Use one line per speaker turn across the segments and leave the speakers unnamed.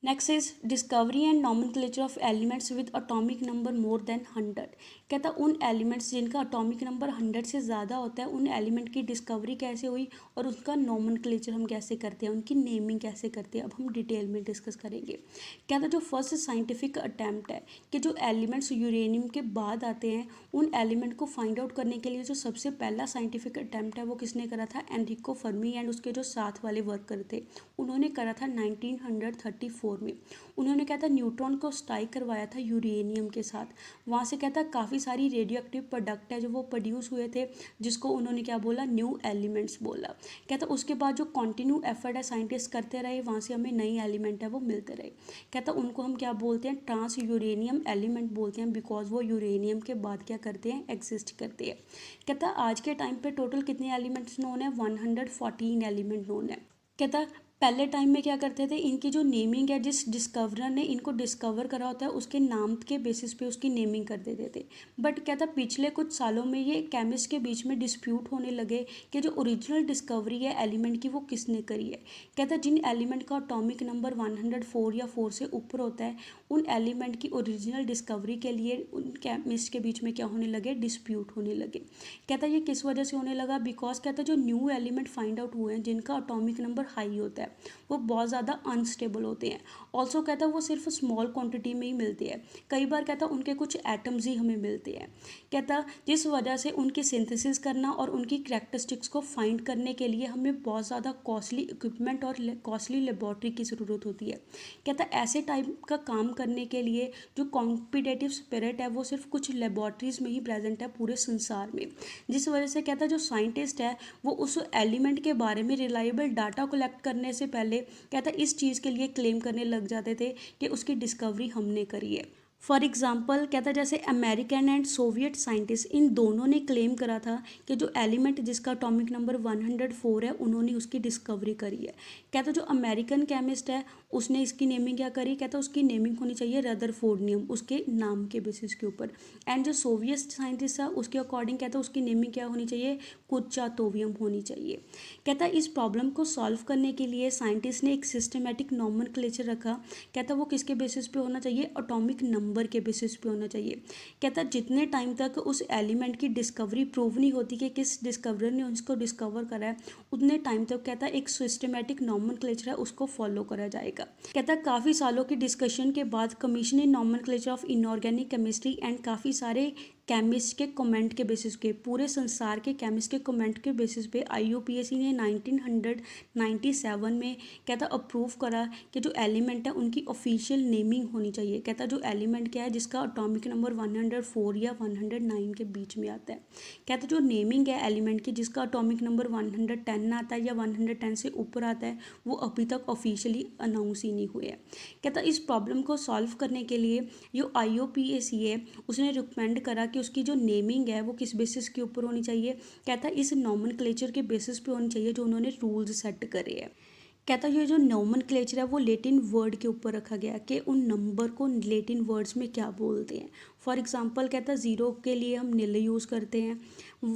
Next is discovery and nomenclature of elements with atomic number more than 100। कहता उन elements जिनका atomic number 100 से ज़्यादा होता है उन एलिमेंट की डिस्कवरी कैसे हुई और उसका नॉमेनक्लेचर हम कैसे करते हैं, उनकी नेमिंग कैसे करते हैं, अब हम डिटेल में डिस्कस करेंगे। कहता जो फर्स्ट साइंटिफिक अटैम्प्ट है कि जो एलिमेंट्स यूरेनियम के बाद आते हैं उन एलिमेंट को फाइंड आउट करने के लिए जो सबसे पहला साइंटिफिक अटैम्प्ट है वो किसने करा था, एनरिको फर्मी एंड उसके जो साथ वाले वर्कर थे उन्होंने करा था 1934 में। उन्होंने क्या था न्यूट्रॉन को स्ट्राइक करवाया था यूरेनियम के साथ। वहाँ से क्या था काफ़ी सारी रेडियो एक्टिव प्रोडक्ट है जो वो प्रोड्यूस हुए थे जिसको उन्होंने क्या बोला, न्यू एलिमेंट्स बोला। कहता उसके बाद जो कंटिन्यू एफर्ट है साइंटिस्ट करते रहे वहाँ से हमें नई एलिमेंट है वो मिलते रहे। कहता उनको हम क्या बोलते हैं, ट्रांस यूरेनियम एलिमेंट बोलते हैं बिकॉज वो यूरेनियम के बाद क्या करते हैं, एग्जिस्ट करते हैं। कहता आज के टाइम पे टोटल कितने एलिमेंट्स नोन है, 114 एलिमेंट नोन है। कहता पहले टाइम में क्या करते थे, इनकी जो नेमिंग है जिस डिस्कवरर ने इनको डिस्कवर करा होता है उसके नाम के बेसिस पे उसकी नेमिंग कर देते थे। बट क्या था पिछले कुछ सालों में ये केमिस्ट के बीच में डिस्प्यूट होने लगे कि जो ओरिजिनल डिस्कवरी है एलिमेंट की वो किसने करी है। कहता जिन एलिमेंट का अटोमिक नंबर 104 या 4 से ऊपर होता है उन एलिमेंट की ओरिजिनल डिस्कवरी के लिए उन केमिस्ट के बीच में क्या होने लगे, डिस्प्यूट होने लगे। कहता ये किस वजह से होने लगा, बिकॉज कहता जो न्यू एलिमेंट फाइंड आउट हुए हैं जिनका अटोमिक नंबर हाई होता है वो बहुत ज़्यादा अनस्टेबल होते हैं। ऑल्सो कहता वो सिर्फ स्मॉल क्वांटिटी में ही मिलते हैं, कई बार कहता उनके कुछ एटम्स ही हमें मिलते हैं। कहता जिस वजह से उनकी सिंथेसिस करना और उनकी करैक्टरिस्टिक्स को फाइंड करने के लिए हमें बहुत ज़्यादा कॉस्टली इक्विपमेंट और कॉस्टली लेबॉर्ट्री की ज़रूरत होती है। कहता ऐसे टाइप का काम करने के लिए जो कॉम्पिटेटिव स्पिरिट है वो सिर्फ कुछ लेबॉर्ट्रीज में ही प्रेजेंट है पूरे संसार में, जिस वजह से कहता जो साइंटिस्ट है वो उस एलिमेंट के बारे में रिलायबल डाटा कलेक्ट करने से पहले कहता इस चीज़ के लिए क्लेम करने लग जाते थे कि उसकी डिस्कवरी हमने करी है। फॉर एग्जाम्पल कहता जैसे American and Soviet scientist in दोनों ने क्लेम करा था कि जो एलिमेंट जिसका अटोमिक नंबर 104 है उन्होंने उसकी डिस्कवरी करी है। कहता जो अमेरिकन केमिस्ट है उसने इसकी नेमिंग क्या करी, कहता उसकी नेमिंग होनी चाहिए रदरफोर्डियम उसके नाम के बेसिस के ऊपर। एंड जो सोवियत साइंटिस्ट है उसके अकॉर्डिंग कहता उसकी नेमिंग क्या होनी चाहिए, कुर्चातोवियम होनी चाहिए। कहता इस प्रॉब्लम को सॉल्व करने के लिए साइंटिस्ट ने एक सिस्टमेटिक नॉमेनक्लेचर रखा। कहता वो किसके बेसिस पे होना चाहिए, अटोमिक नंबर के बेसिस पे होना चाहिए। कहता जितने टाइम तक उस एलिमेंट की डिस्कवरी प्रूव नहीं होती कि किस डिस्कवरर ने उसको डिस्कवर करा है उतने टाइम तक कहता एक सिस्टमेटिक नॉमेनक्लेचर है उसको फॉलो करा जाएगा। कहता काफ़ी सालों की डिस्कशन के बाद commission in nomenclature of inorganic chemistry and काफ़ी सारे केमिस्ट के कमेंट के बेसिस पे, पूरे संसार के केमिस्ट के कमेंट के बेसिस पे IUPAC ने 1997 में कहता अप्रूव करा कि जो एलिमेंट है उनकी ऑफिशियल नेमिंग होनी चाहिए। कहता जो एलिमेंट क्या है जिसका अटोमिक नंबर 104 या 109 के बीच में आता है। कहता जो नेमिंग है एलिमेंट की जिसका अटोमिक नंबर 110 आता है या 110 से ऊपर आता है वो अभी तक ऑफिशियली अनाउंस ही नहीं हुए हैं। कहता इस प्रॉब्लम को सॉल्व करने के लिए जो IUPAC है उसने रिकमेंड करा कि उसकी जो नेमिंग है वो किस बेसिस के ऊपर होनी चाहिए। कहता इस नॉमेनक्लेचर के बेसिस पे होनी चाहिए जो उन्होंने रूल्स सेट करे हैं। कहता ये जो नॉमेनक्लेचर है वो लैटिन वर्ड के ऊपर रखा गया कि उन नंबर को लैटिन वर्ड्स में क्या बोलते हैं। फॉर एग्जांपल कहता 0 के लिए हम निल यूज़ करते हैं,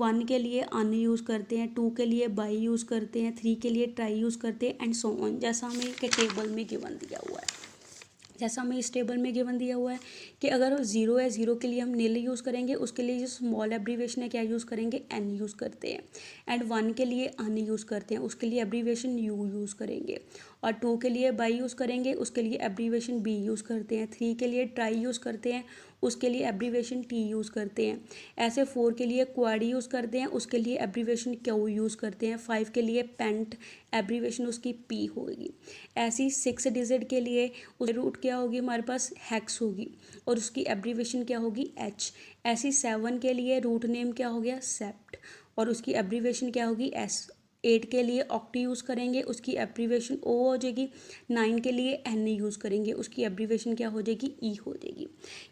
1 के लिए अन यूज़ करते हैं, 2 के लिए बाई यूज़ करते हैं, 3 के लिए ट्राई यूज़ करते हैं एंड सो ऑन, जैसा हमें के टेबल में गिवन दिया हुआ है। जैसा हमें इस टेबल में गिवन दिया हुआ है कि अगर 0 है 0 के लिए हम निल यूज़ करेंगे, उसके लिए जो स्मॉल एब्रीवेशन है क्या यूज़ करेंगे, एन यूज़ करते हैं। एंड 1 के लिए अन यूज़ करते हैं, उसके लिए एब्रीवेशन यू यूज़ करेंगे। और 2 के लिए बाई यूज़ करेंगे, उसके लिए एब्रीवेशन बी यूज़ करते हैं। 3 के लिए ट्राई यूज़ करते हैं, उसके लिए एब्रीवेशन टी यूज़ करते हैं। ऐसे 4 के लिए क्वाड यूज़ करते हैं, उसके लिए एब्रीवेशन क्यू यूज़ करते हैं। 5 के लिए पेंट, एब्रीवेशन उसकी पी होगी। ऐसी 6 डिजिट के लिए उस रूट क्या होगी हमारे पास, हेक्स होगी और उसकी एब्रीवेशन क्या होगी, एच। ऐसी 7 के लिए रूट नेम क्या हो गया, सेप्ट और उसकी एब्रीवेशन क्या होगी, एस। 8 के लिए ऑक्टी यूज़ करेंगे, उसकी एब्रीवेशन ओ हो जाएगी। 9 के लिए एन यूज़ करेंगे, उसकी एब्रीवेशन क्या हो जाएगी, ई हो जाएगी।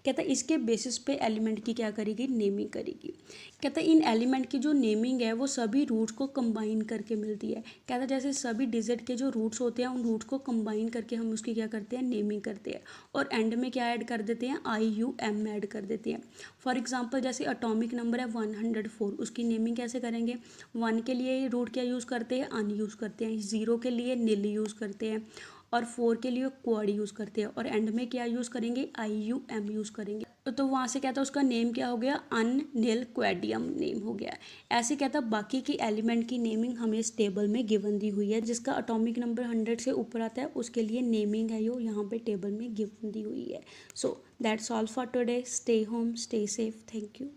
कहता इसके बेसिस पे एलिमेंट की क्या करेगी, नेमिंग करेगी। कहता इन एलिमेंट की जो नेमिंग है वो सभी रूट्स को कंबाइन करके मिलती है। कहता जैसे सभी डिजिट के जो रूट्स होते हैं उन रूट्स को कंबाइन करके हम उसकी क्या करते हैं, नेमिंग करते हैं और एंड में क्या ऐड कर देते हैं, IUM ऐड कर देते हैं। फॉर एग्जांपल जैसे अटोमिक नंबर है 104, उसकी नेमिंग कैसे करेंगे, 1 के लिए रूट क्या यूज़ करते हैं, अन यूज़ करते हैं। 0 के लिए निल यूज़ करते हैं और 4 के लिए क्वाड यूज़ करते हैं, और एंड में क्या यूज़ करेंगे, IUM यूज़ करेंगे। तो वहाँ से क्या था, उसका नेम क्या हो गया, अननिल क्वेडियम नेम हो गया। ऐसे क्या था, बाकी की एलिमेंट की नेमिंग हमें इस टेबल में गिवन दी हुई है। जिसका अटोमिक नंबर 100 से ऊपर आता है उसके लिए नेमिंग है यो यहाँ पे टेबल में गिवन दी हुई है। So that's all for today. Stay home, stay safe, thank you.